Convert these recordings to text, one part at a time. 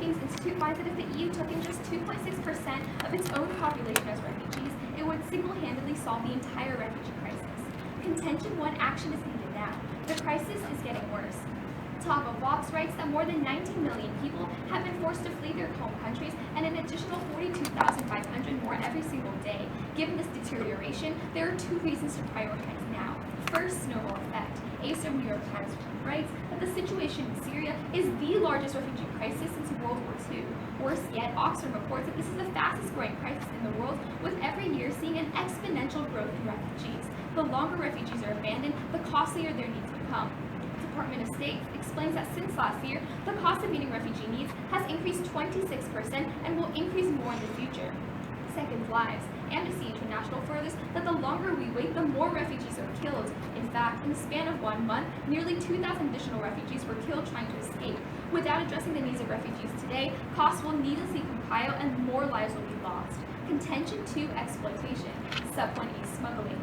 Brookings Institute finds that if the EU took in just 2.6% of its own population as refugees, it would single-handedly solve the entire refugee crisis. Contention 1 action is needed now. The crisis is getting worse. Top of Vox writes that more than 19 million people have been forced to flee their home countries and an additional 42,500 more every single day. Given this deterioration, there are 2 reasons to prioritize now. First, snowball effect. Ace of New York Times writes that the situation in Syria is the largest refugee crisis since World War II. Worse yet, Oxford reports that this is the fastest growing crisis in the world, with every year seeing an exponential growth in refugees. The longer refugees are abandoned, the costlier their needs become. Department of State explains that since last year, the cost of meeting refugee needs has increased 26% and will increase more in the future. Second, lives. Amnesty International furthers that the longer we wait, the more refugees are killed. In fact, in the span of 1 month, nearly 2,000 additional refugees were killed trying to escape. Without addressing the needs of refugees today, costs will needlessly compile and more lives will be lost. Contention 2, exploitation. Sub-1 E, smuggling.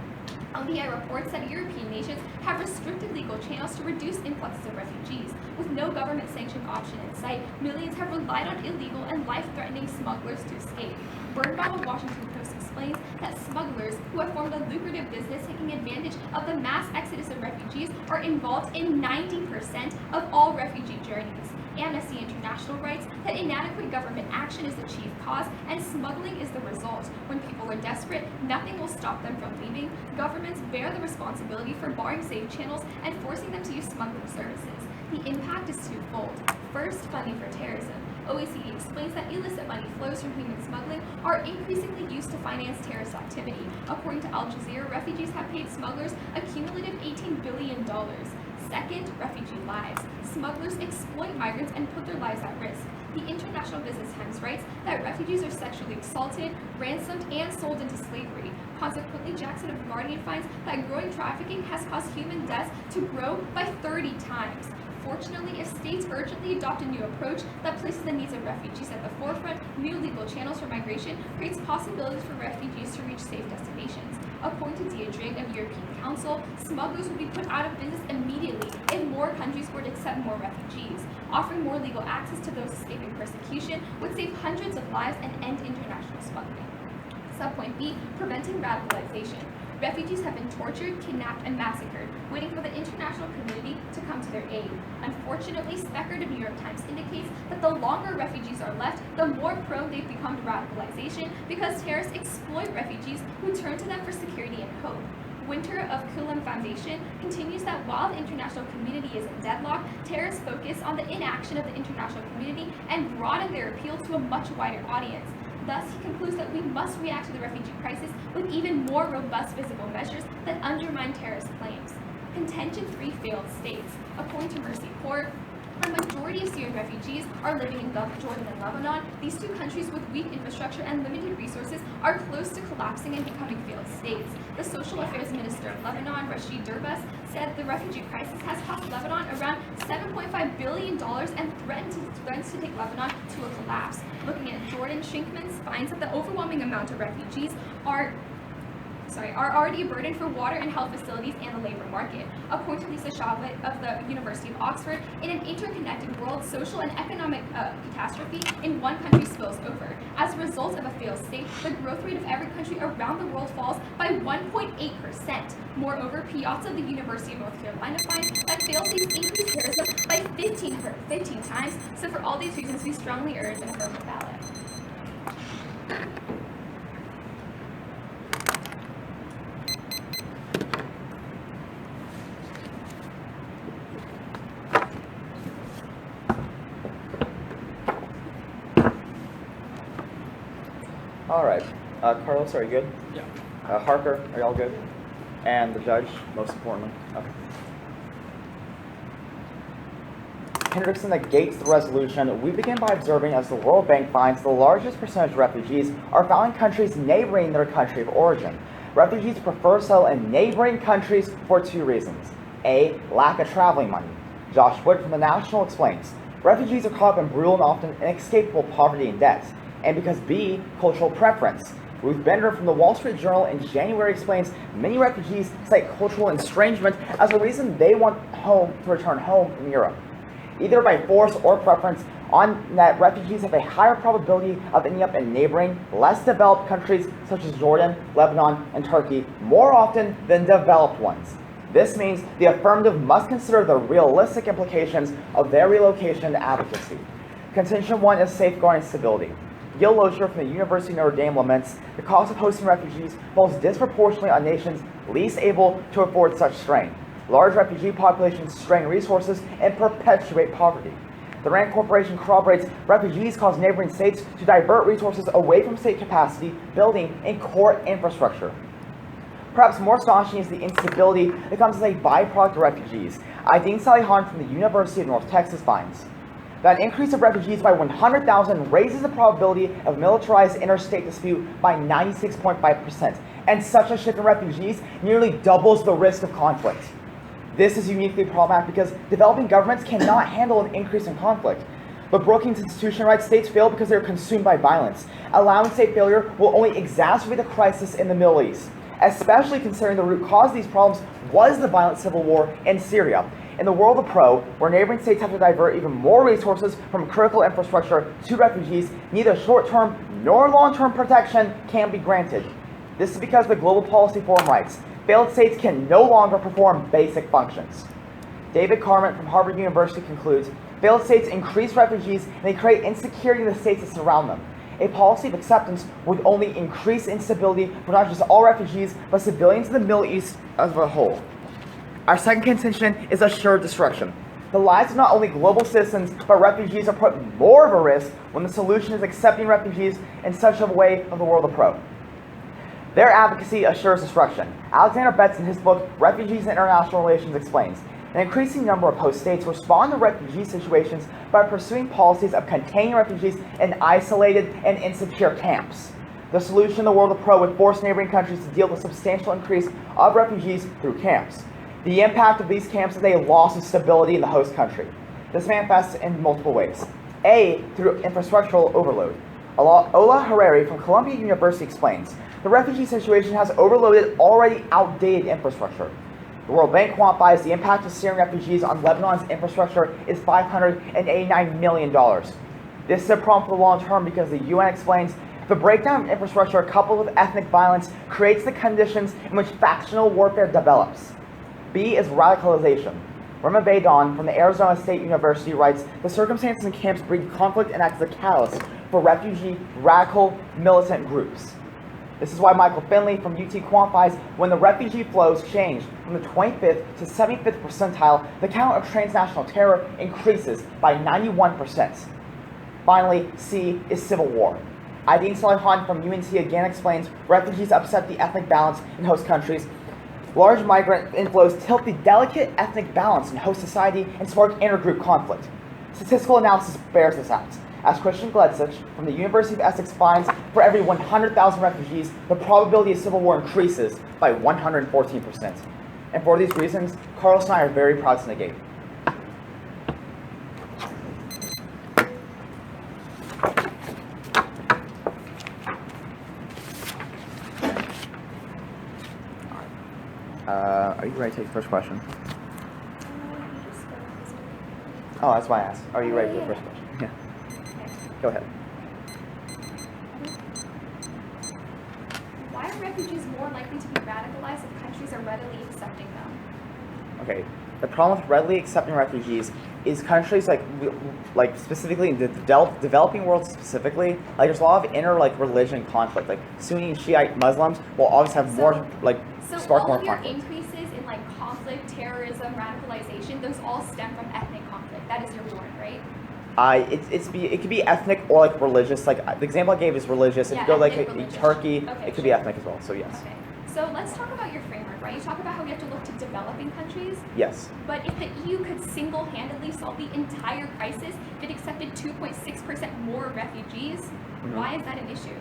LDI reports that European nations have restricted legal channels to reduce influxes of refugees. With no government-sanctioned option in sight, millions have relied on illegal and life-threatening smugglers to escape. Birnbaum of Washington Post explains that smugglers who have formed a lucrative business taking advantage of the mass exodus of refugees are involved in 90% of all refugee journeys. Amnesty International writes that inadequate government action is the chief cause and smuggling is the result. When people are desperate, nothing will stop them from leaving. Governments bear the responsibility for barring safe channels and forcing them to use smuggling services. The impact is twofold. First, funding for terrorism. OECD explains that illicit money flows from human smuggling are increasingly used to finance terrorist activity. According to Al Jazeera, refugees have paid smugglers a cumulative $18 billion. Second, refugee lives. Smugglers exploit migrants and put their lives at risk. The International Business Times writes that refugees are sexually assaulted, ransomed, and sold into slavery. Consequently, Jackson of Guardian finds that growing trafficking has caused human deaths to grow by 30 times. Fortunately, if states urgently adopt a new approach that places the needs of refugees at the forefront, new legal channels for migration creates possibilities for refugees to reach safe destinations. According to Dia Drigg of European Council, smugglers would be put out of business immediately if more countries were to accept more refugees. Offering more legal access to those escaping persecution would save hundreds of lives and end international smuggling. Subpoint B, preventing radicalization. Refugees have been tortured, kidnapped, and massacred, waiting for the international community to come to their aid. Unfortunately, Speckert of New York Times indicates that the longer refugees are left, the more prone they've become to radicalization because terrorists exploit refugees who turn to them for security and hope. Winter of Kulam Foundation continues that while the international community is in deadlock, terrorists focus on the inaction of the international community and broaden their appeal to a much wider audience. Thus, he concludes that we must react to the refugee crisis with even more robust physical measures that undermine terrorist claims. Contention 3, failed states. According to Mercy Court, a majority of Syrian refugees are living in Jordan and Lebanon. These two countries with weak infrastructure and limited resources are close to collapsing and becoming failed states. The Social Affairs Minister of Lebanon, Rashid Derbas, said the refugee crisis has cost Lebanon around $7.5 billion and threatens to take Lebanon to a collapse. Looking at Jordan, Shinkman finds that the overwhelming amount of refugees are already a burden for water and health facilities and the labor market. According to Lisa Chavit of the University of Oxford, in an interconnected world, social and economic catastrophe in one country spills over. As a result of a failed state, the growth rate of every country around the world falls by 1.8%. Moreover, Piazza of the University of North Carolina finds that failed states increase terrorism by 15 times. So for all these reasons, we strongly urge an affirmative ballot. All right. Carlos, are you good? Yeah. Harker, are y'all good? And the judge, most importantly. Okay. Hendrickson negates the resolution. We begin by observing as the World Bank finds the largest percentage of refugees are found in countries neighboring their country of origin. Refugees prefer to settle in neighboring countries for 2 reasons. A, lack of traveling money. Josh Wood from The National explains, refugees are caught up in brutal and often inescapable poverty and debt. And because B, cultural preference. Ruth Bender from the Wall Street Journal in January explains many refugees cite cultural estrangement as a reason they want to return home from Europe. Either by force or preference, On that, refugees have a higher probability of ending up in neighboring, less developed countries such as Jordan, Lebanon, and Turkey more often than developed ones. This means the affirmative must consider the realistic implications of their relocation advocacy. Contention 1 is safeguarding stability. Gil Loescher from the University of Notre Dame laments the cost of hosting refugees falls disproportionately on nations least able to afford such strain. Large refugee populations strain resources and perpetuate poverty. The RAND Corporation corroborates refugees cause neighboring states to divert resources away from state capacity, building, and core infrastructure. Perhaps more astonishing is the instability that comes as a byproduct of refugees. Aydin Salihan from the University of North Texas finds that an increase of refugees by 100,000 raises the probability of militarized interstate dispute by 96.5%, and such a shift in refugees nearly doubles the risk of conflict. This is uniquely problematic because developing governments cannot handle an increase in conflict. But Brookings Institution writes states fail because they are consumed by violence. Allowing state failure will only exacerbate the crisis in the Middle East, especially considering the root cause of these problems was the violent civil war in Syria. In the world of pro, where neighboring states have to divert even more resources from critical infrastructure to refugees, neither short-term nor long-term protection can be granted. This is because the Global Policy Forum writes, failed states can no longer perform basic functions. David Carman from Harvard University concludes, failed states increase refugees and they create insecurity in the states that surround them. A policy of acceptance would only increase instability for not just all refugees, but civilians in the Middle East as a whole. Our second contention is assured destruction. The lives of not only global citizens, but refugees are put more of a risk when the solution is accepting refugees in such a way of the world of pro. Their advocacy assures destruction. Alexander Betts, in his book, Refugees and International Relations, explains, an increasing number of host states respond to refugee situations by pursuing policies of containing refugees in isolated and insecure camps. The solution in the world of pro would force neighboring countries to deal with a substantial increase of refugees through camps. The impact of these camps is a loss of stability in the host country. This manifests in multiple ways. A, through infrastructural overload. Ola Harari from Columbia University explains, the refugee situation has overloaded already outdated infrastructure. The World Bank quantifies the impact of Syrian refugees on Lebanon's infrastructure is $589 million. This is a problem for the long term because the UN explains the breakdown of infrastructure coupled with ethnic violence creates the conditions in which factional warfare develops. B is radicalization. Rema Baydon from the Arizona State University writes, the circumstances in camps breed conflict and act as a catalyst for refugee, radical, militant groups. This is why Michael Finley from UT quantifies when the refugee flows change from the 25th to 75th percentile, the count of transnational terror increases by 91%. Finally, C is civil war. Aydin Salihan from UNC again explains refugees upset the ethnic balance in host countries. Large migrant inflows tilt the delicate ethnic balance in host society and spark intergroup conflict. Statistical analysis bears this out. As Christian Gledsich from the University of Essex finds, for every 100,000 refugees, the probability of civil war increases by 114%. And for these reasons, Carlos and I are very proud to negate. Are you ready to take the first question? Oh, that's why I asked. Are you ready for the first question? Yeah. Go ahead. Why are refugees more likely to be radicalized if countries are readily accepting them? Okay. The problem with readily accepting refugees is countries like specifically in the developing world specifically, like there's a lot of religion conflict. Like Sunni and Shiite Muslims will always have spark more conflict. So all of your increases in conflict, terrorism, radicalization, those all stem from ethnic conflict. That is your point, right? It could be ethnic or religious. Like the example I gave is religious. If you go Turkey, okay, it could be ethnic as well. So yes. Okay. So let's talk about your framework, right? You talk about how we have to look to developing countries. Yes. But if the EU could single-handedly solve the entire crisis if it accepted 2.6% more refugees, why is that an issue?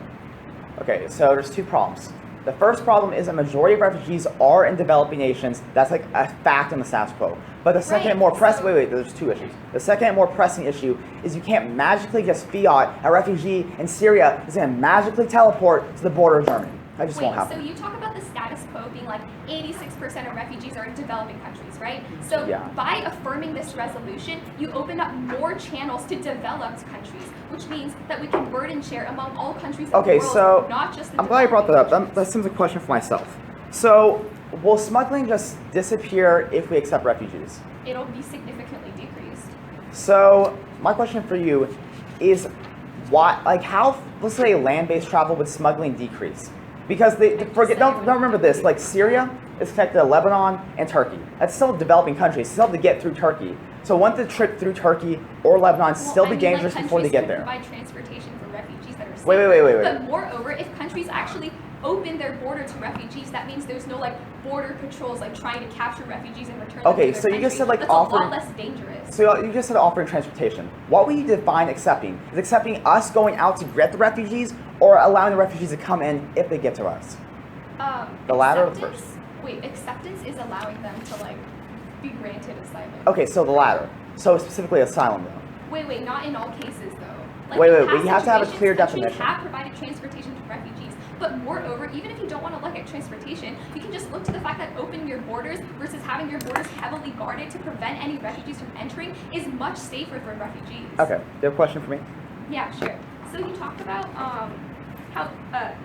Okay, so there's two problems. The first problem is a majority of refugees are in developing nations. That's a fact in the status quo. But the second and more pressing, there's two issues. The second and more pressing issue is you can't magically just fiat a refugee in Syria is going to magically teleport to the border of Germany. That just won't happen. So you talk about the status quo quote being like 86% of refugees are in developing countries, right? So Yeah. by affirming this resolution, you open up more channels to developed countries, which means that we can burden share among all countries in Okay, the world, so not just the I'm glad you brought that up. developing That seems a question for myself. So, will smuggling just disappear if we accept refugees? It'll be significantly decreased. So, my question for you is why, like, how, let's say, land-based travel would smuggling decrease? Because don't remember this, like, Syria is connected to Lebanon and Turkey. That's still developing countries, still have to get through Turkey. So, won't the trip through Turkey or Lebanon still be dangerous before they get there? Provide transportation for refugees that are safe. Wait. But moreover, if countries actually open their border to refugees, that means there's no like border patrols like trying to capture refugees and return them to their So you just country. said like That's offering. a lot less dangerous. So you just said offering transportation. What would you define accepting? Is accepting us going out to get the refugees, or allowing the refugees to come in if they get to us? The latter or the first? Wait, acceptance is allowing them to like be granted asylum. Okay, so the latter. So specifically asylum though. Wait, not in all cases though. Like, Wait, in but past you have to have a situations, clear countries definition. have provided transportation to refugees, but moreover, even if you don't want to look at transportation, you can just look to the fact that opening your borders versus having your borders heavily guarded to prevent any refugees from entering is much safer for refugees. Okay, you have a question for me? Yeah, sure. So you talked about how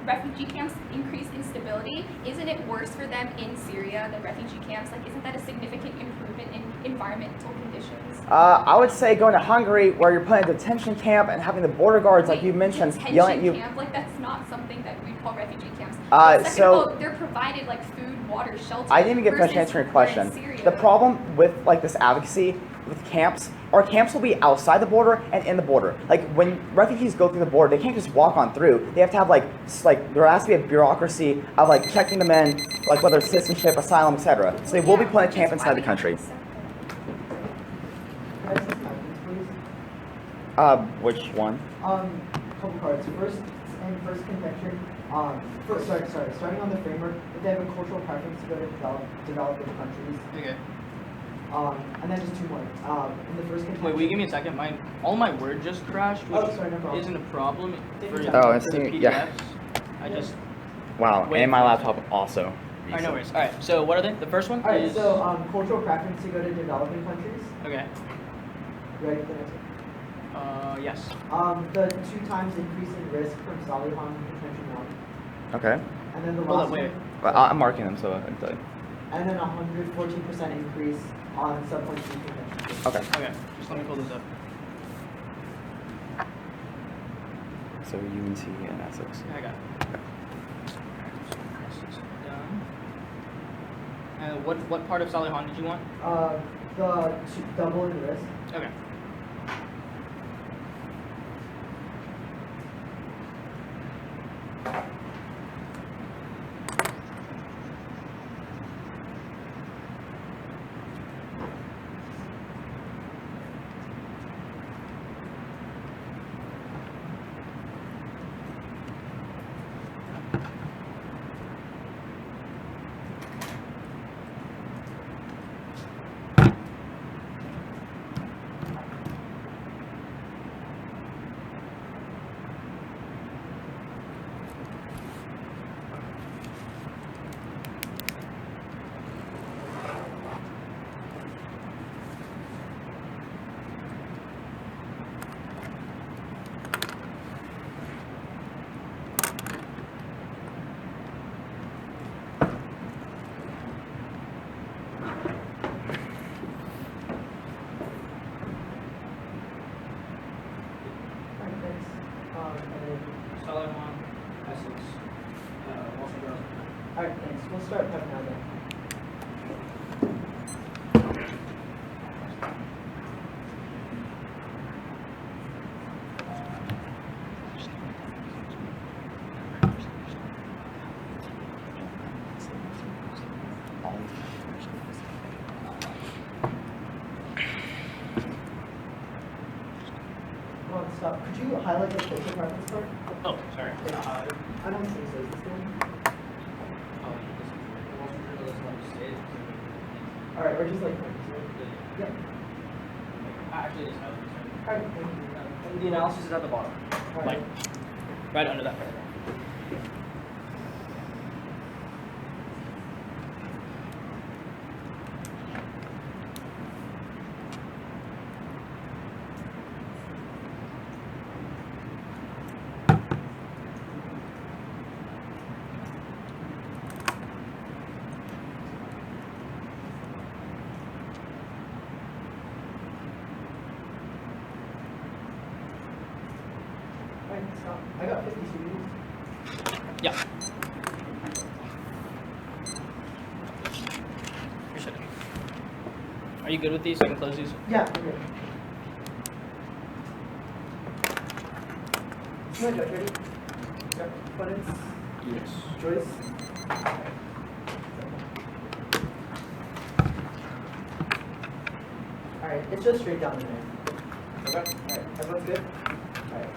refugee camps increase instability. Isn't it worse for them in Syria than refugee camps? Like, isn't that a significant improvement in environmental conditions? I would say going to Hungary, where you're putting a detention camp and having the border guards, like you mentioned, yelling at you. Camp, like that's not something that we'd call refugee camps. So of all, they're provided like food, water, shelter. I didn't even get finished answering your question. The problem with like this advocacy with camps, our camps will be outside the border and in the border. Like when refugees go through the border, they can't just walk on through. They have to have like there has to be a bureaucracy of like checking them in, like whether it's citizenship, asylum, etc. So they will be putting a camp inside the country. Which one? Couple cards. First convention. Starting on the framework, if they have a cultural preference to go to developing countries. Okay. And then just two more. In the first convention. Wait, will you give me a second? All my word just crashed, which no problem. isn't a problem for, it's for the PDFs. yeah. I just. Wow, Wait and my for a laptop also. Alright, no worries. Alright, so what are they? The first one Alright, is. so cultural preference to go to developing countries. Okay. Ready for the answer? Yes. The 2 times increase in risk from Salihon contention 1. Okay. And then the Hold last on, wait. one. I'm marking them so I can tell you. And then 114% increase on subpoint 3 contention 2. Okay. Okay, just let me pull this up. So UNC and Essex. I got it. This is done. And what part of Salihon did you want? Double in risk. Okay. Salihon, Essex, Walsall Girls. Alright, thanks. We'll start prep now then. Stop. Could you highlight the social preference part? Oh, sorry. I don't think so. Is this the one? Alright, or just like yeah. Actually, it is highlighted. Alright, thank you. And the analysis is at the bottom. Alright. Like, right under that paragraph. I got 50 students. Yeah. Appreciate it. Are you good with these? I can close these. Yeah, I'm good. Come on, Josh, ready? Yep. Opponents? Yes. Joyce? Alright, it's just straight down the middle. Okay. Alright, everyone's good? Alright.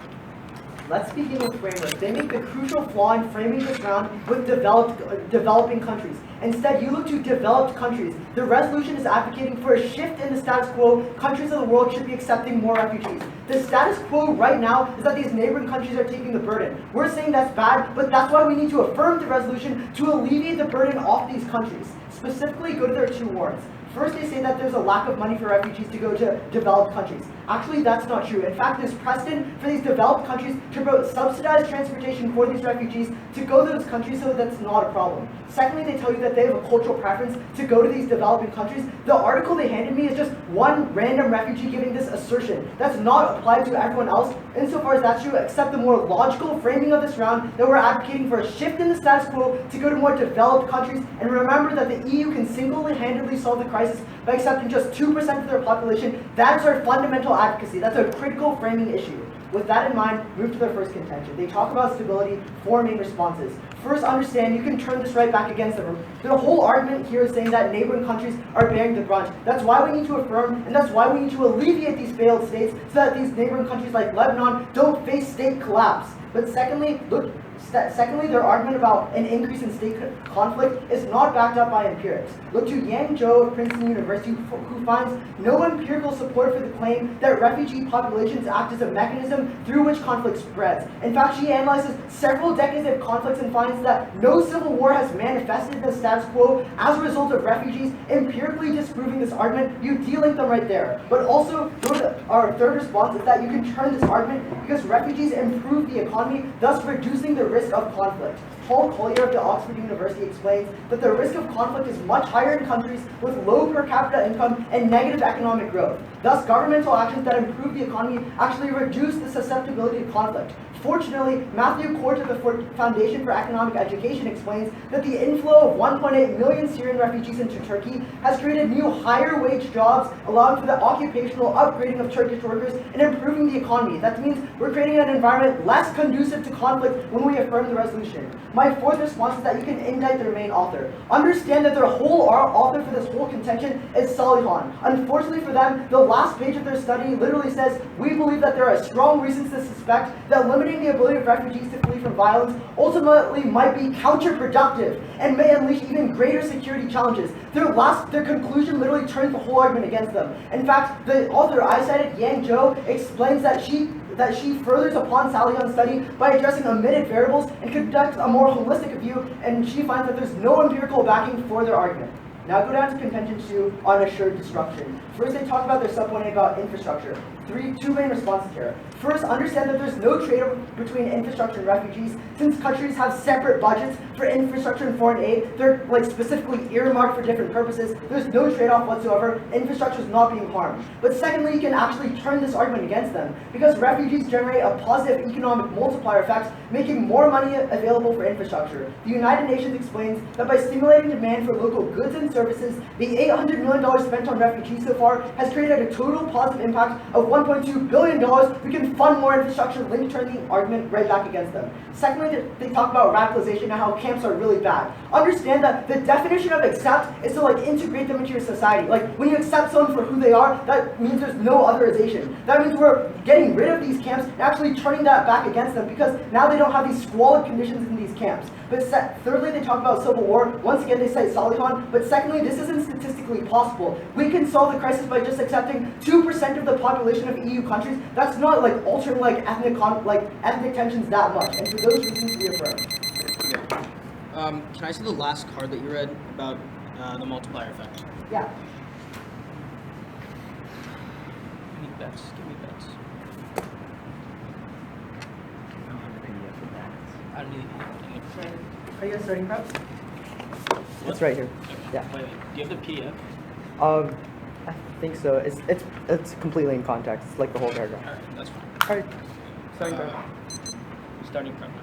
Let's begin with framers. They make the crucial flaw in framing this round with developing countries. Instead, you look to developed countries. The resolution is advocating for a shift in the status quo. Countries of the world should be accepting more refugees. The status quo right now is that these neighboring countries are taking the burden. We're saying that's bad, but that's why we need to affirm the resolution to alleviate the burden off these countries. Specifically, go to their two warrants. First, they say that there's a lack of money for refugees to go to developed countries. Actually, that's not true. In fact, there's precedent for these developed countries to promote subsidized transportation for these refugees to go to those countries, so that's not a problem. Secondly, they tell you that they have a cultural preference to go to these developing countries. The article they handed me is just one random refugee giving this assertion. That's not applied to everyone else, insofar as that's true, except the more logical framing of this round that we're advocating for a shift in the status quo to go to more developed countries. And remember that the EU can single-handedly solve the crisis by accepting just 2% of their population. That's our fundamental advocacy. That's a critical framing issue. With that in mind, move to their first contention. They talk about stability, four main responses. First, understand you can turn this right back against them. The whole argument here is saying that neighboring countries are bearing the brunt. That's why we need to affirm, and that's why we need to alleviate these failed states so that these neighboring countries like Lebanon don't face state collapse. But secondly, their argument about an increase in state conflict is not backed up by empirics. Look to Yang Zhou of Princeton University, who finds no empirical support for the claim that refugee populations act as a mechanism through which conflict spreads. In fact, she analyzes several decades of conflicts and finds that no civil war has manifested the status quo as a result of refugees, empirically disproving this argument. You de-link them right there. But also, our third response is that you can turn this argument because refugees improve the economy, thus reducing the risk of conflict. Paul Collier of the Oxford University explains that the risk of conflict is much higher in countries with low per capita income and negative economic growth. Thus, governmental actions that improve the economy actually reduce the susceptibility to conflict. Fortunately, Matthew Court of the Foundation for Economic Education explains that the inflow of 1.8 million Syrian refugees into Turkey has created new higher wage jobs, allowing for the occupational upgrading of Turkish workers and improving the economy. That means we're creating an environment less conducive to conflict when we affirm the resolution. My fourth response is that you can indict their main author. Understand that their whole author for this whole contention is Salihan. Unfortunately for them, the last page of their study literally says, "We believe that there are strong reasons to suspect that limiting the ability of refugees to flee from violence ultimately might be counterproductive and may unleash even greater security challenges." Their conclusion literally turns the whole argument against them. In fact, the author I cited, Yang Zhou, explains that she furthers upon Salihan's study by addressing omitted variables and conducts a more holistic view, and she finds that there's no empirical backing for their argument. Now go down to contention 2 on assured destruction. First, they talk about their sub-1A about infrastructure. Two main responses here. First, understand that there's no trade-off between infrastructure and refugees. Since countries have separate budgets for infrastructure and foreign aid, they're specifically earmarked for different purposes. There's no trade-off whatsoever. Infrastructure is not being harmed. But secondly, you can actually turn this argument against them because refugees generate a positive economic multiplier effect, making more money available for infrastructure. The United Nations explains that by stimulating demand for local goods and services, the $800 million spent on refugees so far has created a total positive impact of $1.2 billion. We can fund more infrastructure, turn the argument right back against them. Secondly, they talk about radicalization and how camps are really bad. Understand that the definition of accept is to integrate them into your society. When you accept someone for who they are, that means there's no otherization. That means we're getting rid of these camps and actually turning that back against them because now they don't have these squalid conditions in these camps. But thirdly, they talk about civil war. Once again, they cite Salihan. But secondly, this isn't statistically possible. We can solve the crisis by just accepting 2% of the population of EU countries. That's not altering ethnic tensions that much. And for those reasons, we affirm. Okay. Can I see the last card that you read about the multiplier effect? Yeah. Give me bets. Give me bets. I don't have the PDF for that. I don't need anything. Are you guys starting preps? It's right here. Okay. Yeah. Wait. Do you have the PDF? I think so. It's completely in context. It's like the whole paragraph. All right. That's fine. All right. Starting prep. Starting from now.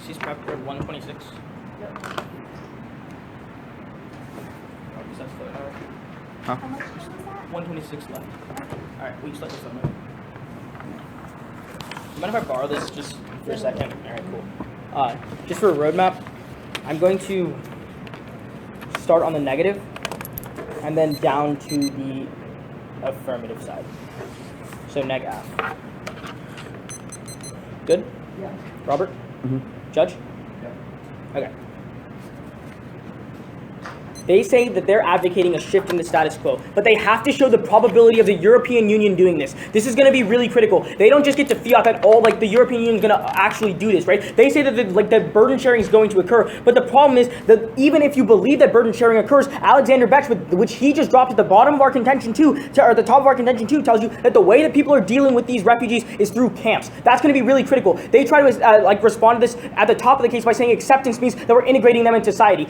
She's prepped for 126. Yep. How much was that? 126 left. Alright, we just let this up. You mind if I borrow this just for a second? Alright, cool. Just for a roadmap, I'm going to start on the negative and then down to the affirmative side. So neg A. Good? Yeah. Robert? Mhm. Judge? Yep. Okay. They say that they're advocating a shift in the status quo, but they have to show the probability of the European Union doing this. This is going to be really critical. They don't just get to fiat that all, like, the European Union is going to actually do this, right? They say that that burden sharing is going to occur, but the problem is that even if you believe that burden sharing occurs, Alexander Beck's, which he just dropped at the bottom of our contention two, or the top of our contention two, tells you that the way that people are dealing with these refugees is through camps. That's going to be really critical. They try to respond to this at the top of the case by saying acceptance means that we're integrating them into society.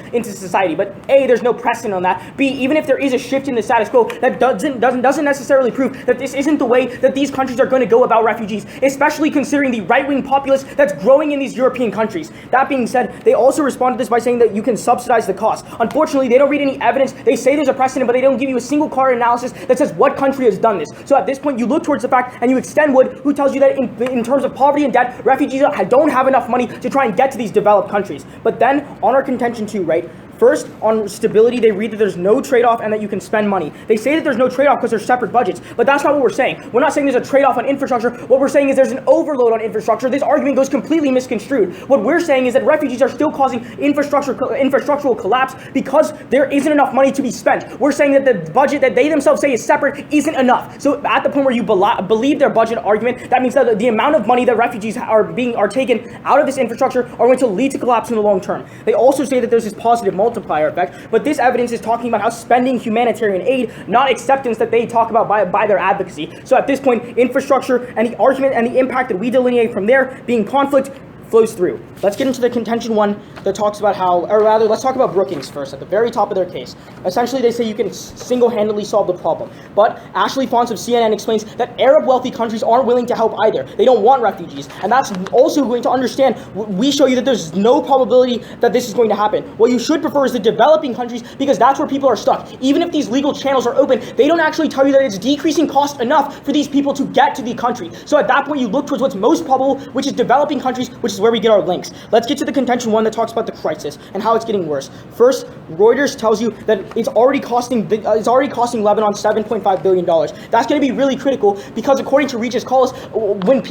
But A, there's no precedent on that. B, even if there is a shift in the status quo, that doesn't necessarily prove that this isn't the way that these countries are going to go about refugees, especially considering the right-wing populace that's growing in these European countries. That being said, they also respond to this by saying that you can subsidize the cost. Unfortunately, they don't read any evidence. They say there's a precedent, but they don't give you a single card analysis that says what country has done this. So at this point, you look towards the fact and you extend Wood, who tells you that in terms of poverty and debt, refugees don't have enough money to try and get to these developed countries. But then, on our contention too, right? First, on stability, they read that there's no trade-off and that you can spend money. They say that there's no trade-off because there's separate budgets, but that's not what we're saying. We're not saying there's a trade-off on infrastructure. What we're saying is there's an overload on infrastructure. This argument goes completely misconstrued. What we're saying is that refugees are still causing infrastructural collapse because there isn't enough money to be spent. We're saying that the budget that they themselves say is separate isn't enough. So at the point where you believe their budget argument, that means that the amount of money that refugees are taken out of this infrastructure are going to lead to collapse in the long term. They also say that there's this positive multiplier effect, but this evidence is talking about how spending humanitarian aid, not acceptance that they talk about by their advocacy. So at this point, infrastructure and the argument and the impact that we delineate from there being conflict flows through. Let's get into the contention one that talks about how, or rather, let's talk about Brookings first, at the very top of their case. Essentially, they say you can single-handedly solve the problem. But Ashley Fons of CNN explains that Arab wealthy countries aren't willing to help either. They don't want refugees. And that's also going to understand, we show you that there's no probability that this is going to happen. What you should prefer is the developing countries, because that's where people are stuck. Even if these legal channels are open, they don't actually tell you that it's decreasing cost enough for these people to get to the country. So at that point, you look towards what's most probable, which is developing countries, which is where we get our links. Let's get to the contention one that talks about the crisis and how it's getting worse. First, Reuters tells you that it's already costing Lebanon $7.5 billion. That's going to be really critical because according to Regis Callis, when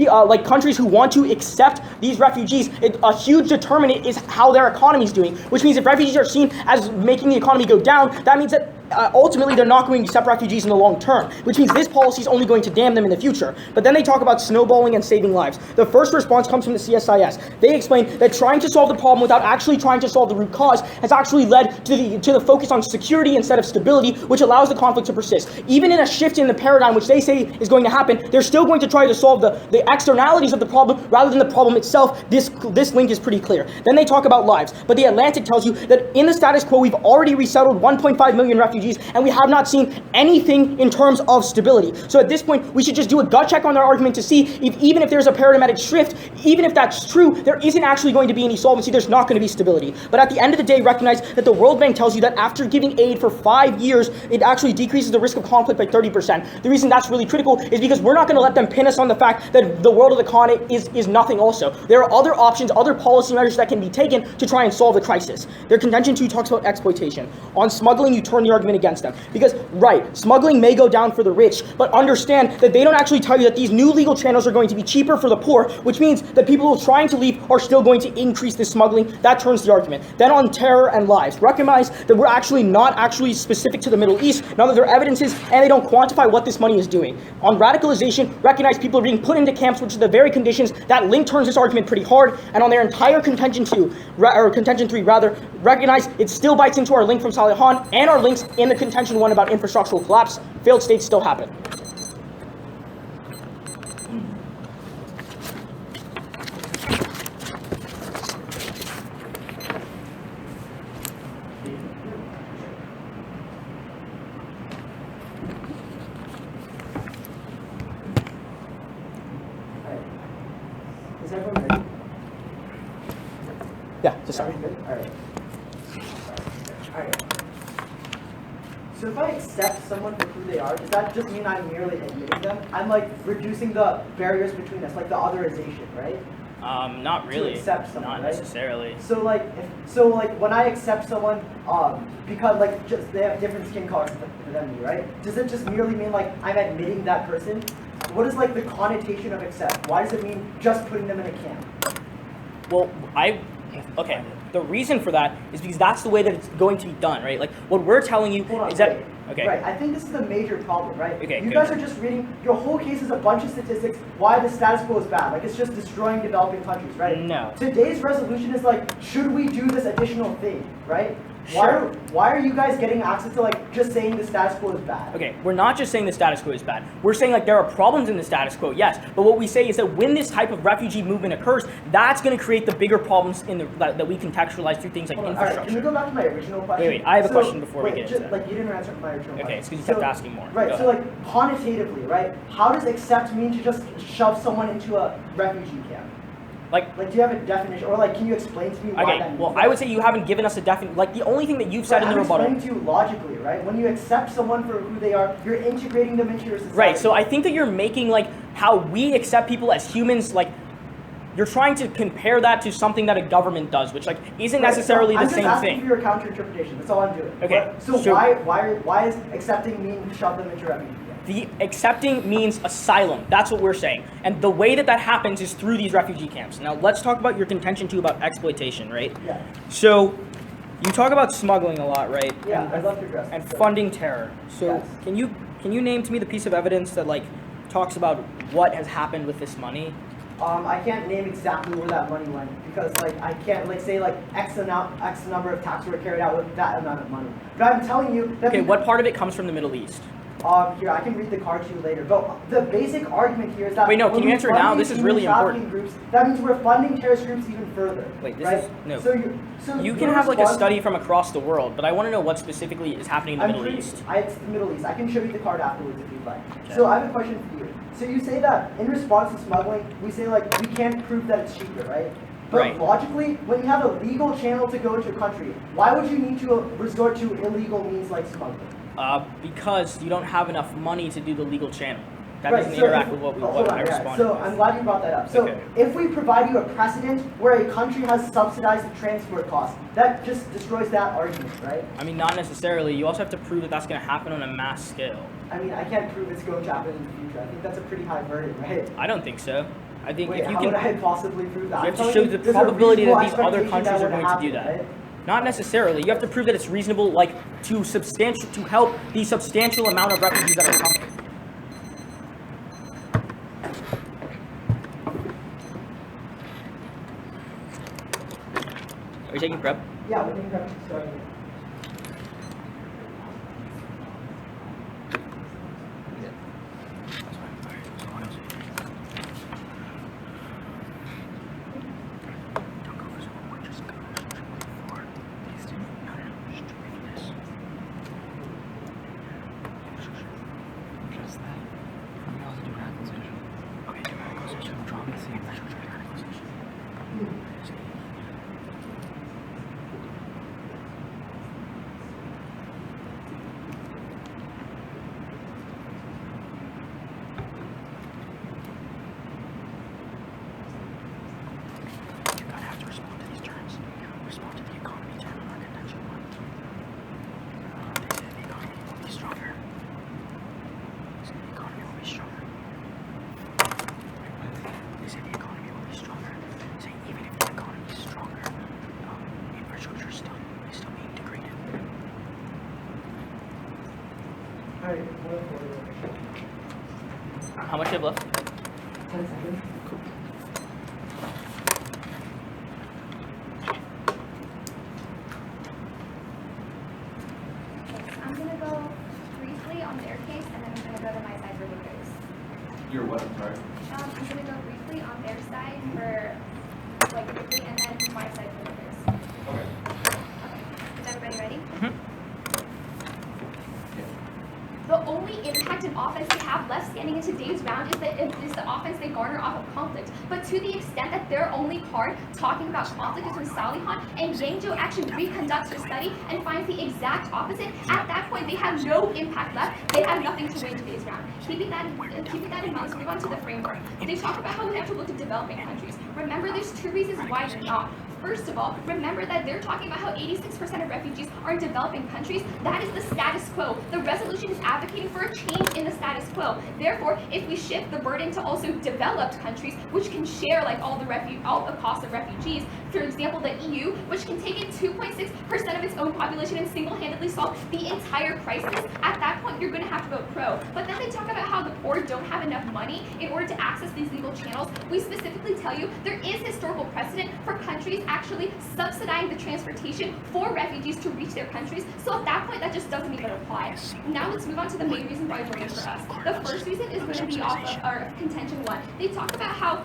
countries who want to accept these refugees, a huge determinant is how their economy is doing, which means if refugees are seen as making the economy go down, that means that ultimately they're not going to accept refugees in the long term, which means this policy is only going to damn them in the future. But then they talk about snowballing and saving lives. The first response comes from the CSIS. They explain that trying to solve the problem without actually trying to solve the root cause has actually led to the focus on security instead of stability, which allows the conflict to persist. Even in a shift in the paradigm, which they say is going to happen, they're still going to try to solve the externalities of the problem rather than the problem itself. This link is pretty clear. Then they talk about lives. But the Atlantic tells you that in the status quo, we've already resettled 1.5 million refugees, and we have not seen anything in terms of stability. So at this point, we should just do a gut check on their argument to see if even if there's a paradigmatic shift, even if that's true, there isn't actually going to be any solvency, there's not going to be stability. But at the end of the day, recognize that the World Bank tells you that after giving aid for 5 years, it actually decreases the risk of conflict by 30%. The reason that's really critical is because we're not going to let them pin us on the fact that the world of the economy is nothing also. There are other options, other policy measures that can be taken to try and solve the crisis. Their contention 2 talks about exploitation. On smuggling, you turn the argument argument against them. Because, right, smuggling may go down for the rich, but understand that they don't actually tell you that these new legal channels are going to be cheaper for the poor, which means that people who are trying to leave are still going to increase this smuggling. That turns the argument. Then on terror and lies, recognize that we're actually not actually specific to the Middle East, now that there are evidences and they don't quantify what this money is doing. On radicalization, recognize people are being put into camps, which are the very conditions that link turns this argument pretty hard. And on their entire contention 3, recognize it still bites into our link from Salihan and our links in the contention 1 about infrastructural collapse. Failed states still happen. Is everyone ready? Yeah, to start. Alright. Alright. So if I accept someone for who they are, does that just mean I'm merely admitting them? I'm like reducing the barriers between us, like the otherization, right? Not really. To accept someone, Not right? necessarily. So like, when I accept someone, because like just they have different skin colors than me, right? Does it just merely mean like I'm admitting that person? What is like the connotation of accept? Why does it mean just putting them in a camp? Well, okay. The reason for that is because that's the way that it's going to be done, right? Like, what we're telling you Hold on, is that... wait. Okay. Right, I think this is the major problem, right? Okay, you good. guys are just reading, your whole case is a bunch of statistics why the status quo is bad. Like, it's just destroying developing countries, right? No. Today's resolution is like, should we do this additional thing, right? Sure. Why are you guys getting access to like just saying the status quo is bad? Okay, we're not just saying the status quo is bad. We're saying like there are problems in the status quo, yes. But what we say is that when this type of refugee movement occurs, that's going to create the bigger problems in that we contextualize through things like Hold on, alright, infrastructure. can we go back to my original question? Wait, I have a question before we wait, get into that. Like, you didn't answer my original question. Okay, it's because you kept asking more. Right, Go so ahead. like, quantitatively, right, how does accept mean to just shove someone into a refugee camp? Like, do you have a definition, or like, can you explain to me why that Okay, means well, that? I would say you haven't given us a definite, like the only thing that you've said in the I'm rebuttal. explaining to you logically, right? When you accept someone for who they are, you're integrating them into your society. Right, so I think that you're making like how we accept people as humans, like you're trying to compare that to something that a government does, which like isn't Right, necessarily so the same I'm just asking thing. for your counter interpretation. That's all I'm doing. Okay, So sure. why is accepting mean shove them into refugee camp? The accepting means asylum. That's what we're saying. And the way that that happens is through these refugee camps. Now let's talk about your contention too about exploitation, right? Yeah. So you talk about smuggling a lot, right? Yeah, And, I'd love to address and that. funding terror. So Yes. can you name to me the piece of evidence that like talks about what has happened with this money? I can't name exactly where that money went because like I can't like say like X number of taxes were carried out with that amount of money. But I'm telling you that Okay, what part of it comes from the Middle East? Here, I can read the card to you later. But the basic argument here is that Wait, no, can when you we answer it fund now? these This is really human trafficking important. Groups, that means we're funding terrorist groups even further. Wait, this right? is no. So You your can have like a response- study from across the world, but I want to know what specifically is happening in the Middle East. It's the Middle East. I can show you the card afterwards if you'd like. Okay. So I have a question for you. So you say that in response to smuggling, we say like we can't prove that it's cheaper, right? But Right. logically, when you have a legal channel to go into a country, why would you need to resort to illegal means like smuggling? Because you don't have enough money to do the legal channel. That Right, doesn't so interact if- with what hold on, I yeah. responded So with. I'm glad you brought that up. So Okay. if we provide you a precedent where a country has subsidized the transport costs, that just destroys that argument, right? I mean, not necessarily. You also have to prove that that's going to happen on a mass scale. I mean, I can't prove it's going to happen in the future. I think that's a pretty high burden, right? I don't think so. I think Wait, if you how can, would I possibly prove that? you I'm have to telling show you, the there's a probability that reasonable these other expectation countries are would going to do happen, that. right? Not necessarily. You have to prove that it's reasonable, like to help the substantial amount of refugees that are coming. Are you taking prep? Yeah, we can have starting. Alright, How much do you have left? 10 seconds. I'm gonna go briefly on their case, and then I'm gonna go to my side for Lucas. Your what? I'm sorry. I'm gonna go briefly on their side for, like, briefly, and then my side for Lucas. Okay. Okay, is everybody ready? Yeah. The only impact and offense they have left standing in today's round is the offense they garner off of conflict. But to the extent that their only card talking about conflict is when Salihan and Yangzhou actually reconducts her study and finds the exact opposite, at that point they have no impact left. They have nothing to win today's round. Keeping that in mind, let's move on to the framework. They talk about how we have to look at developing countries. Remember, there's two reasons why you're not. First of all, remember that they're talking about how 86% of refugees are in developing countries. That is the status quo. The resolution is advocating for a change in the status quo. Therefore, if we shift the burden to also developed countries, which can share like all the cost of refugees, for example, the EU, which can take in 2.6% of its own population and single-handedly solve the entire crisis, at that point you're going to have to vote pro. But then they talk about how the poor don't have enough money in order to access these legal channels. We specifically tell you there is historical precedent for countries actually subsidizing the transportation for refugees to reach their countries. So at that point, that just doesn't even apply. Now let's move on to the main reason why voting for us. The first reason is going to be off of our contention one. They talk about how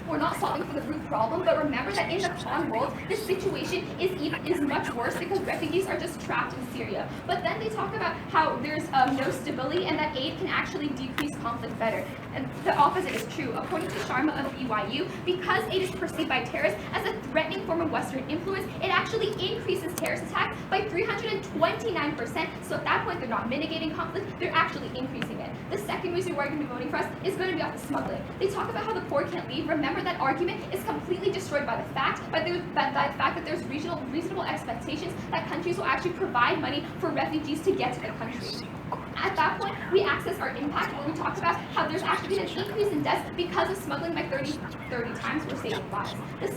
we're not solving for the root problem, but remember that in the Khan world, the situation is much worse because refugees are just trapped in Syria. But then they talk about how there's no stability and that aid can actually decrease conflict better. And the opposite is true. According to Sharma of BYU, because aid is perceived by terrorists as a threatening form of Western influence, it actually increases terrorist attacks by 329%. So at that point, they're not mitigating conflict, they're actually increasing it. The second reason why you're going to be voting for us is going to be off the smuggling. They talk about how the poor can't leave. Remember, that argument is completely destroyed by the fact that there's reasonable expectations that countries will actually provide money for refugees to get to their country. At that point, we access our impact where we talk about how there's actually been an increase in deaths because of smuggling by 30 times we're saving lives. The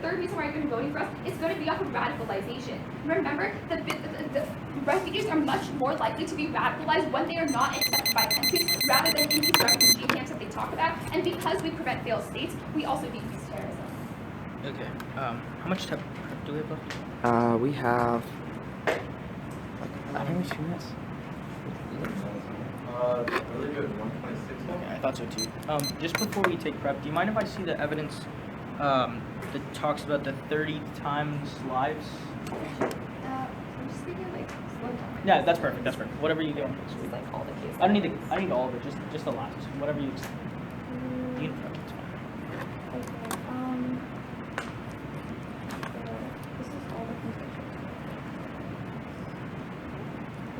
third reason why you're going to be voting for us is going to be off of radicalization. Remember, the refugees are much more likely to be radicalized when they are not accepted by countries rather than in these refugee camps that they talk about. And because we prevent failed states, we also decrease terrorism. Okay. How much time do we have left? We have, I think it's 2 minutes. Really good. 126. Okay, I thought so too. Just before we take prep, do you mind if I see the evidence that talks about the 30 times lives? I'm just speaking like slow down. Yeah, that's perfect. That's perfect. Whatever you do. Just like all the cases. I don't need all of it. Just the last. Whatever you. You can prep. It's fine. Okay, this is all the contention.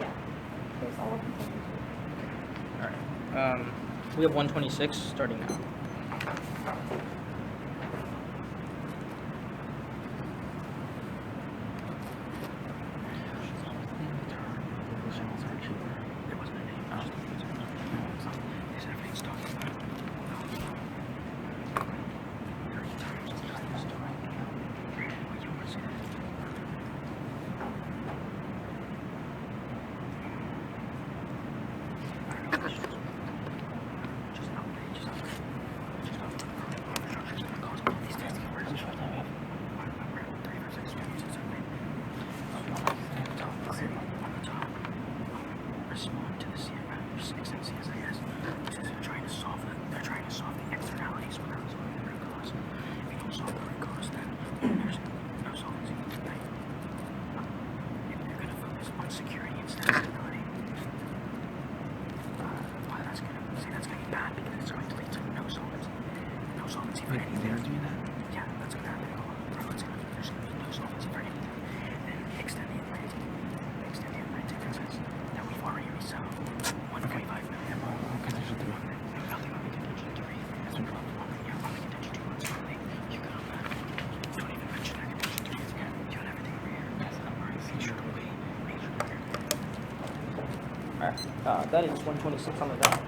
Yeah, there's all the contention. All right. We have 126 starting now. That is 126 on the dot.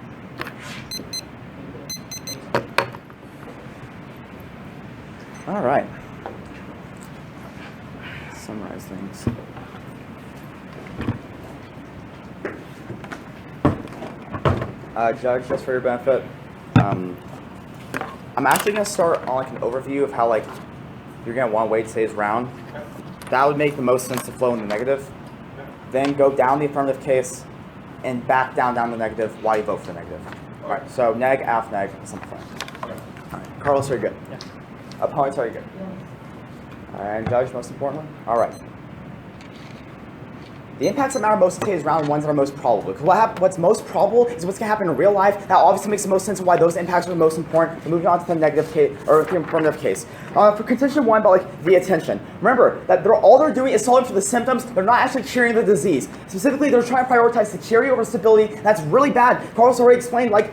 All right. Summarize things. Judge, just for your benefit, I'm actually going to start on like an overview of how like you're going to want to weight today's round. That would make the most sense to flow in the negative. Then go down the affirmative case and back down the negative while you vote for the negative. All right, so neg, af, neg, simplify. All right, Carlos, are you good? Yeah. Opponents, are you good? All right, and Judge, most importantly? All right. The impacts that matter most in today's round are ones that are most probable. Because what's most probable is what's going to happen in real life. That obviously makes the most sense of why those impacts are the most important. And moving on to the negative case, or the affirmative case. For contention 1 about like the attention. Remember that all they're doing is solving for the symptoms. They're not actually curing the disease. Specifically, they're trying to prioritize security over stability. That's really bad. Carlos already explained like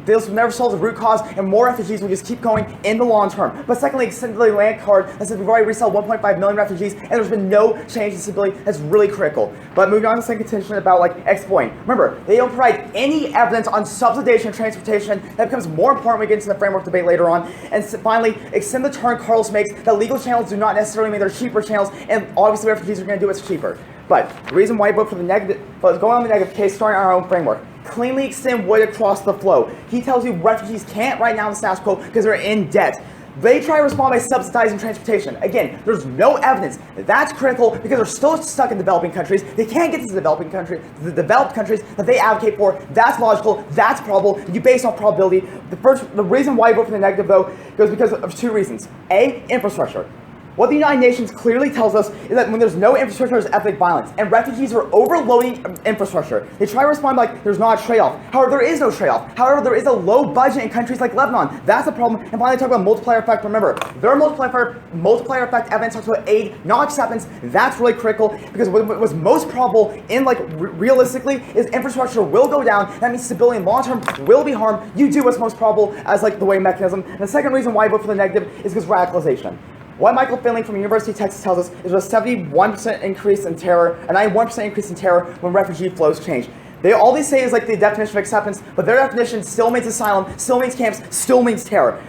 this will never solve the root cause, and more refugees will just keep going in the long term. But secondly, extended the land card that says we've already resettled 1.5 million refugees, and there's been no change in stability. That's really critical. But moving on to the second contention about like exploiting. Remember, they don't provide any evidence on subsidization and transportation. That becomes more important when we get into the framework debate later on. And finally, extend the turn Carlos makes that legal channels do not necessarily mean they're cheaper channels, and obviously refugees are going to do what's cheaper. But the reason why I vote for the negative, but going on the negative case, starting our own framework. Cleanly extend wood across the flow. He tells you refugees can't right now in the status quo because they're in debt. They try to respond by subsidizing transportation. Again, there's no evidence. That's critical because they're still stuck in developing countries. They can't get to the developing country, the developed countries that they advocate for. That's logical. That's probable. You base on probability. The reason why I vote for the negative though goes because of 2 reasons. A, infrastructure. What the United Nations clearly tells us is that when there's no infrastructure, there's ethnic violence. And refugees are overloading infrastructure. They try to respond like there's not a trade-off. However, there is no trade-off. However, there is a low budget in countries like Lebanon. That's a problem. And finally, talk about multiplier effect. Remember, their multiplier effect evidence talks about aid, not acceptance. That's really critical because what was most probable in like realistically is infrastructure will go down. That means stability in long term will be harmed. You do what's most probable as like the way mechanism. And the second reason why I vote for the negative is because radicalization. What Michael Finley from University of Texas tells us is a 71% increase in terror, a 91% increase in terror when refugee flows change. All they say is like the definition of acceptance, but their definition still means asylum, still means camps, still means terror.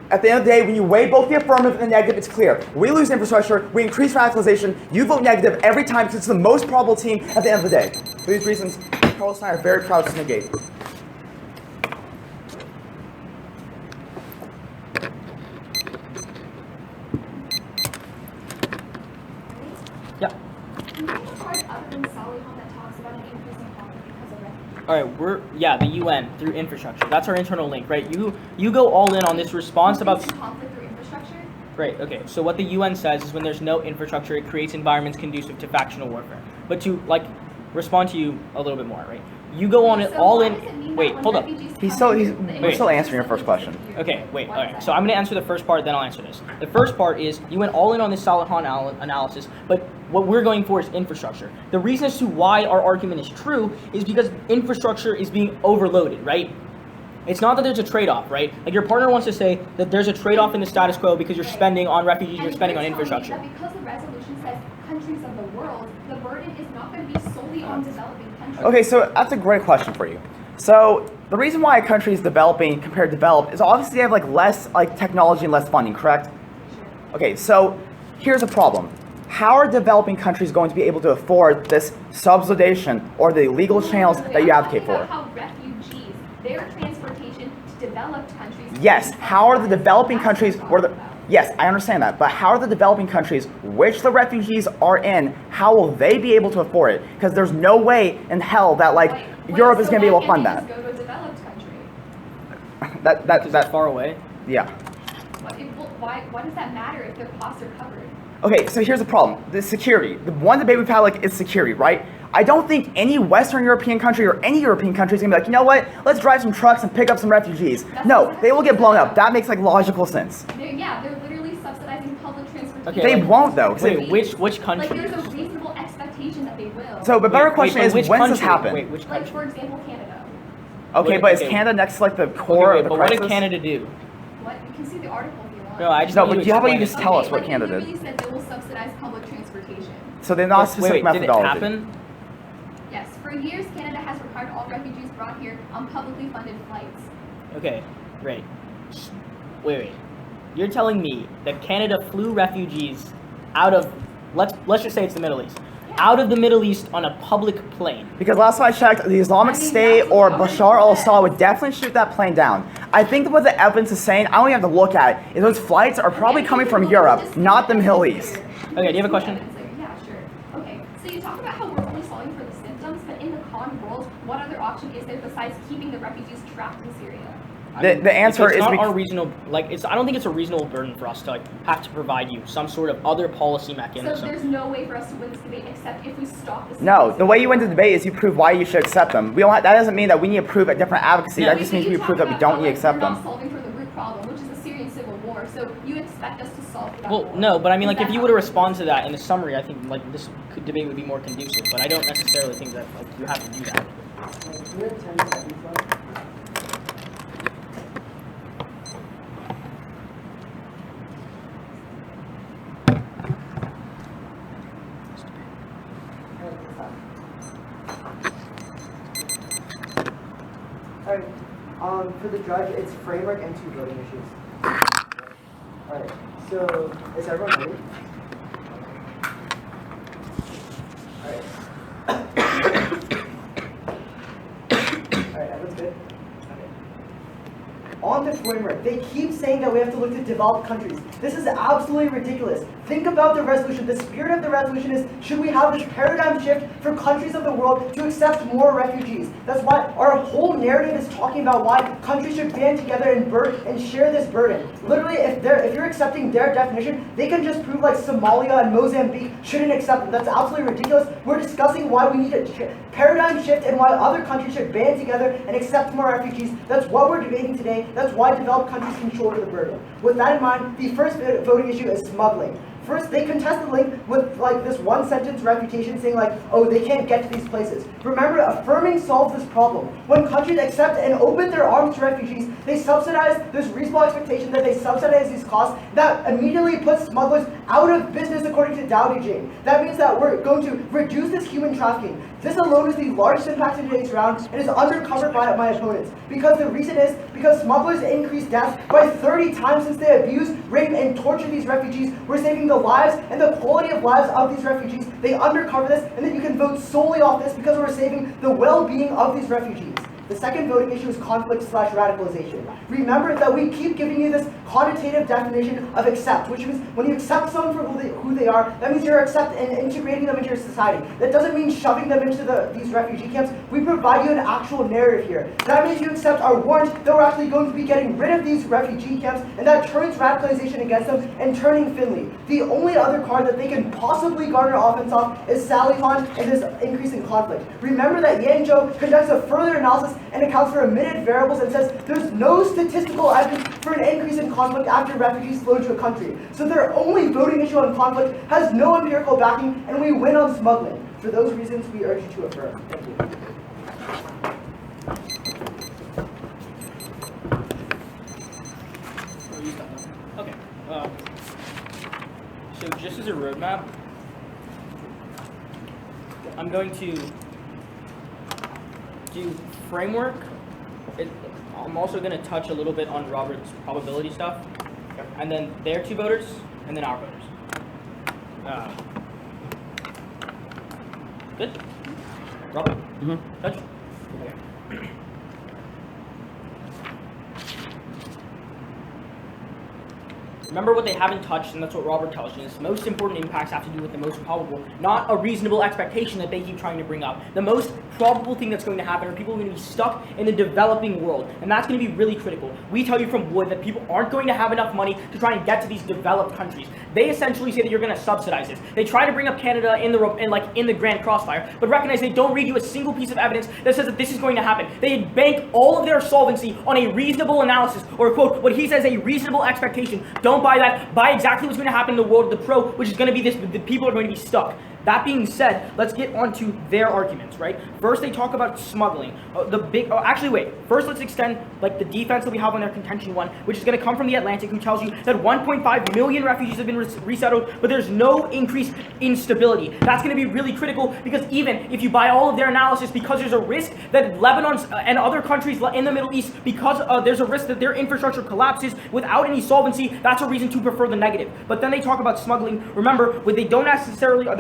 At the end of the day, when you weigh both the affirmative and the negative, it's clear. We lose infrastructure, we increase radicalization, you vote negative every time because it's the most probable team at the end of the day. For these reasons, Carlos and I are very proud to negate. Yeah. Can you name a part other than Salihon that talks about an increase in poverty because of refugees? All right, the UN through infrastructure. That's our internal link, right? You go all in on this response about Conflict through infrastructure? Right, okay. So what the UN says is when there's no infrastructure, it creates environments conducive to factional warfare. But to like respond to you a little bit more, right? You go on it So all why in. does it mean Wait, that when hold up. refugees We're come into the still answering your first question. Okay, wait, Why all does right. that So I'm happen? going to answer the first part, then I'll answer this. The first part is you went all in on this Salihon analysis, but what we're going for is infrastructure. The reason as to why our argument is true is because infrastructure is being overloaded, right? It's not that there's a trade-off, right? Like your partner wants to say that there's a trade-off in the status quo because you're spending on refugees, you're spending on infrastructure. That because the resolution says countries of the world, the burden is not going to be solely on developing countries. Okay, so that's a great question for you. So the reason why a country is developing compared to developed is obviously they have like less like technology and less funding, correct? Okay, so here's a problem. How are developing countries going to be able to afford this subsidization or the legal channels that you advocate I'm for? talking about how refugees, their transportation to developed countries. Yes, how are the developing countries yes, I understand that, but how are the developing countries which the refugees are in, how will they be able to afford it? Because there's no way in hell that like Europe is going to be able to fund that. Go to a developed country. Because it's far away. Yeah. Why does that matter if their costs are covered? Okay, so here's the problem. The security. The one debate we've had like is security, right? I don't think any Western European country or any European country is gonna be like, you know what? Let's drive some trucks and pick up some refugees. No, they will get blown up. That makes like logical sense. They're literally subsidizing public transportation. Okay, They like- won't though. 'Cause Wait, which Like country? there's a reasonable expectation that they will. So the better Wait, question but is, which when does this country? happen? Wait, which like country? for example, Canada. Okay, Wait, but is okay. Canada next to like the core Okay, of the but crisis? what did Canada do? What? You can see the article if you want. No, I just No, need but how about you explain just it. tell us what like, Canada they did? literally said they will subsidize public transportation. So they're not Wait, specific did it methodology. happen? Yes, for years Canada has required all refugees brought here on publicly funded flights. Okay, great. Wait. You're telling me that Canada flew refugees out of let's just say it's the Middle East. out of the Middle East on a public plane? Because last time I checked, the Islamic State or Bashar al-Assad would definitely shoot that plane down. I think what the evidence is saying, I don't even have to look at it, is those flights are probably coming from Europe, not the Middle East. Okay, do you have a question? Yeah, sure. Okay, so you talk about how we're only solving for the symptoms, but in the calm world, what other option is there besides keeping the refugees trapped in Syria? The answer is not our reasonable, I don't think it's a reasonable burden for us to have to provide you some sort of other policy mechanism. So there's no way for us to win this debate except if we stop this. No, the way you win the debate is you prove why you should accept them. That doesn't mean that we need to prove a different advocacy. No, that just means we prove that we don't need to accept them. We're not solving for the root problem, which is the Syrian civil war. So you expect us to solve that. Well, no, but I mean, if you were to respond to that in the summary, I think this debate would be more conducive. But I don't necessarily think that you have to do that. We have 10 seconds left. Alright, for the judge, it's framework and 2 voting issues. Alright, so is everyone ready? Alright, everyone's good? Okay. On the framework, they keep saying that we have to look to developed countries. This is absolutely ridiculous. Think about the resolution. The spirit of the resolution is, should we have this paradigm shift for countries of the world to accept more refugees? That's why our whole narrative is talking about why countries should band together and share this burden. Literally, if you're accepting their definition, they can just prove like Somalia and Mozambique shouldn't accept it. That's absolutely ridiculous. We're discussing why we need a paradigm shift and why other countries should band together and accept more refugees. That's what we're debating today. That's why developed countries can shoulder the burden. With that in mind, the first voting issue is smuggling. First, they contest the link with this one sentence refutation saying oh, they can't get to these places. Remember, affirming solves this problem. When countries accept and open their arms to refugees, they subsidize, there's reasonable expectation that they subsidize these costs. That immediately puts smugglers out of business according to Dowdy Jane. That means that we're going to reduce this human trafficking. This alone is the largest impact in today's round and is undercovered by my opponents. Because the reason is because smugglers increase deaths by 30 times since they abuse, rape, and torture these refugees. We're saving the lives and the quality of lives of these refugees. They undercover this, and then you can vote solely off this because we're saving the well-being of these refugees. The second voting issue is conflict/radicalization. Remember that we keep giving you this connotative definition of accept, which means when you accept someone for who they are, that means you're accepting and integrating them into your society. That doesn't mean shoving them into these refugee camps. We provide you an actual narrative here. That means you accept our warrant that we're actually going to be getting rid of these refugee camps, and that turns radicalization against them and turning Finley. The only other card that they can possibly garner offense off is Salihon and this increase in conflict. Remember that Yanzhou conducts a further analysis and accounts for omitted variables and says there's no statistical evidence for an increase in conflict after refugees flow to a country. So their only voting issue on conflict has no empirical backing, and we win on smuggling. For those reasons, we urge you to affirm. Thank you. Okay. So just as a roadmap, I'm going to do framework. I'm also going to touch a little bit on Robert's probability stuff, and then their 2 voters, and then our voters. Good? Robert? Mm-hmm. Touch? Okay. Remember what they haven't touched, and that's what Robert tells you. Its most important impacts have to do with the most probable, not a reasonable expectation that they keep trying to bring up. The most probable thing that's going to happen are people are going to be stuck in the developing world, and that's going to be really critical. We tell you from Wood that people aren't going to have enough money to try and get to these developed countries. They essentially say that you're going to subsidize this. They try to bring up Canada in the grand crossfire, but recognize they don't read you a single piece of evidence that says that this is going to happen. They bank all of their solvency on a reasonable analysis, or quote, what he says a reasonable expectation. Don't buy that. Buy exactly what's going to happen in the world of the pro, which is going to be this: the people are going to be stuck. That being said, let's get onto their arguments, right? First, they talk about smuggling. First, let's extend the defense that we have on their contention one, which is going to come from The Atlantic, who tells you that 1.5 million refugees have been resettled, but there's no increase in stability. That's going to be really critical because even if you buy all of their analysis, because there's a risk that Lebanon and other countries in the Middle East, because there's a risk that their infrastructure collapses without any solvency, that's a reason to prefer the negative. But then they talk about smuggling. Remember, they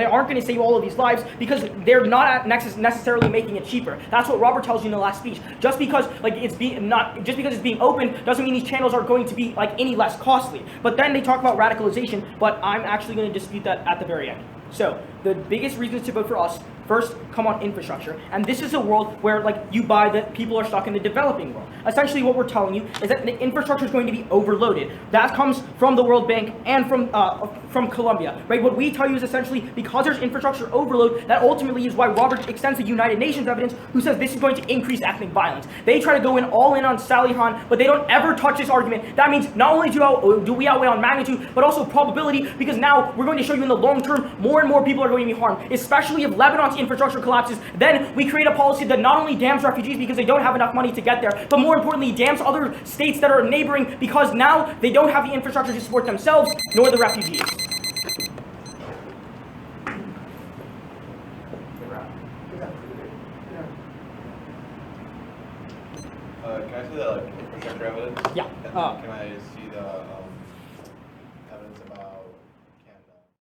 aren't going going to save all of these lives because they're not necessarily making it cheaper. That's what Robert tells you in the last speech. Just because it's being open doesn't mean these channels are going to be any less costly. But then they talk about radicalization, but I'm actually going to dispute that at the very end. So the biggest reasons to vote for us, first, come on infrastructure. And this is a world where you buy that people are stuck in the developing world. Essentially what we're telling you is that the infrastructure is going to be overloaded. That comes from the World Bank and from Colombia, right? What we tell you is essentially because there's infrastructure overload, that ultimately is why Robert extends the United Nations evidence who says this is going to increase ethnic violence. They try to go all in on Salihan, but they don't ever touch this argument. That means not only do we outweigh on magnitude, but also probability, because now we're going to show you in the long term, more and more people are going to be harmed, especially if Lebanon's infrastructure collapses. Then we create a policy that not only damns refugees because they don't have enough money to get there, but more importantly damns other states that are neighboring because now they don't have the infrastructure to support themselves nor the refugees. Can I see the infrastructure evidence? Yeah. And then can I see the evidence about